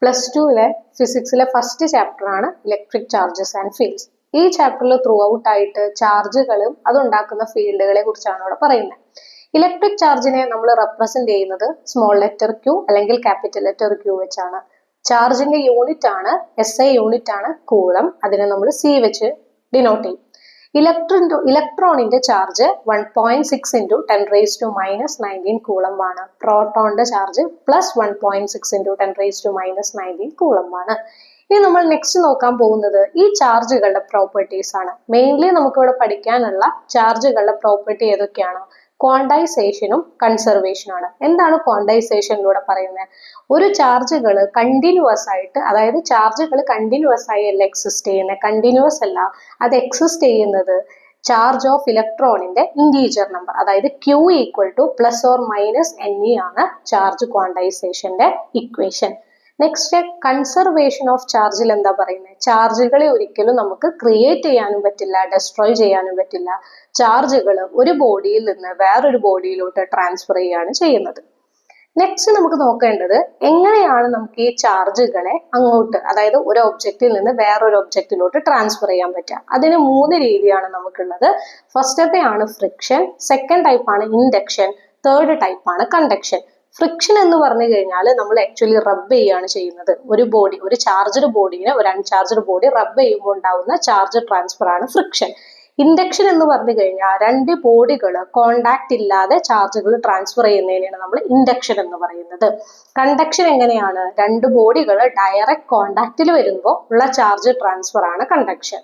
Plus ടുവിലെ ഫിസിക്സിലെ first chapter ആണ് electric charges and fields. ഈ ചാപ്റ്ററിൽ ത്രൂ ഔട്ട് ആയിട്ട് ചാർജുകളും അതുണ്ടാക്കുന്ന ഫീൽഡുകളെ കുറിച്ചാണ് ഇവിടെ പറയുന്നത്. ഇലക്ട്രിക് ചാർജിനെ നമ്മൾ റെപ്രസെന്റ് ചെയ്യുന്നത് സ്മോൾ ലെറ്റർ ക്യൂ അല്ലെങ്കിൽ ക്യാപിറ്റൽ ലെറ്റർ ക്യൂ വെച്ചാണ്. ചാർജിന്റെ യൂണിറ്റ് ആണ് SI യൂണിറ്റ് ആണ് കൂളം. അതിനെ നമ്മൾ C വെച്ച് ഡിനോട്ട് ചെയ്യും. ഇലക്ട്രോണിന്റെ ചാർജ് 1.6 into 10⁻⁻19 കൂളം ആണ്. പ്രോട്ടോണിന്റെ ചാർജ് +1.6 into 10⁻⁻19 കൂളം ആണ്. ഇനി നമ്മൾ നെക്സ്റ്റ് നോക്കാൻ പോകുന്നത് ഈ ചാർജുകളുടെ പ്രോപ്പർട്ടീസ് ആണ്. മെയിൻലി നമുക്കിവിടെ പഠിക്കാനുള്ള ചാർജുകളുടെ പ്രോപ്പർട്ടി ഏതൊക്കെയാണ്? ക്വാണ്ടൈസേഷനും കൺസർവേഷനും ആണ്. എന്താണ് ക്വാണ്ടൈസേഷനിലൂടെ പറയുന്നത്? ഒരു ചാർജുകൾ കണ്ടിന്യൂസ് ആയിട്ട്, അതായത് ചാർജുകൾ കണ്ടിന്യൂസ് ആയി അല്ല എക്സിസ്റ്റ് ചെയ്യുന്നത്, കണ്ടിന്യൂസ് അല്ല, അത് എക്സിസ്റ്റ് ചെയ്യുന്നത് ചാർജ് ഓഫ് ഇലക്ട്രോണിന്റെ ഇൻറ്റീജർ നമ്പർ, അതായത് Q = +or- Ne ആണ് ചാർജ് ക്വാണ്ടൈസേഷന്റെ ഇക്വേഷൻ. നെക്സ്റ്റ് കൺസർവേഷൻ ഓഫ് ചാർജിൽ എന്താ പറയുന്നത്? ചാർജുകളെ ഒരിക്കലും നമുക്ക് ക്രിയേറ്റ് ചെയ്യാനും പറ്റില്ല, ഡെസ്ട്രോയ് ചെയ്യാനും പറ്റില്ല. ചാർജുകൾ ഒരു ബോഡിയിൽ നിന്ന് വേറൊരു ബോഡിയിലോട്ട് ട്രാൻസ്ഫർ ചെയ്യാണ് ചെയ്യുന്നത്. നെക്സ്റ്റ് നമുക്ക് നോക്കേണ്ടത് എങ്ങനെയാണ് നമുക്ക് ഈ ചാർജുകളെ അങ്ങോട്ട്, അതായത് ഒരു ഒബ്ജക്റ്റിൽ നിന്ന് വേറൊരു ഒബ്ജക്റ്റിലോട്ട് ട്രാൻസ്ഫർ ചെയ്യാൻ പറ്റുക. അതിന് 3 രീതിയാണ് നമുക്കുള്ളത്. ഫസ്റ്റത്തെ ആണ് ഫ്രിക്ഷൻ, സെക്കൻഡ് ടൈപ്പ് ആണ് ഇൻഡക്ഷൻ, തേർഡ് ടൈപ്പ് ആണ് കണ്ടക്ഷൻ. ഫ്രിക്ഷൻ എന്ന് പറഞ്ഞു കഴിഞ്ഞാൽ നമ്മൾ ആക്ച്വലി റബ്ബ് ചെയ്യാണ് ചെയ്യുന്നത്. ഒരു ചാർജ്ഡ് ബോഡിനെ ഒരു അൺചാർജ്ഡ് ബോഡി റബ്ബ് ചെയ്യുമ്പോൾ ഉണ്ടാവുന്ന ചാർജ് ട്രാൻസ്ഫർ ആണ് ഫ്രിക്ഷൻ. ഇൻഡക്ഷൻ എന്ന് പറഞ്ഞു കഴിഞ്ഞാൽ രണ്ട് ബോഡികൾ കോണ്ടാക്ട് ഇല്ലാതെ ചാർജുകൾ ട്രാൻസ്ഫർ ചെയ്യുന്നതിനാണ് നമ്മൾ ഇൻഡക്ഷൻ എന്ന് പറയുന്നത്. കണ്ടക്ഷൻ എങ്ങനെയാണ്? രണ്ട് ബോഡികൾ ഡയറക്റ്റ് കോണ്ടാക്റ്റിൽ വരുമ്പോൾ ഉള്ള ചാർജ് ട്രാൻസ്ഫർ ആണ് കണ്ടക്ഷൻ.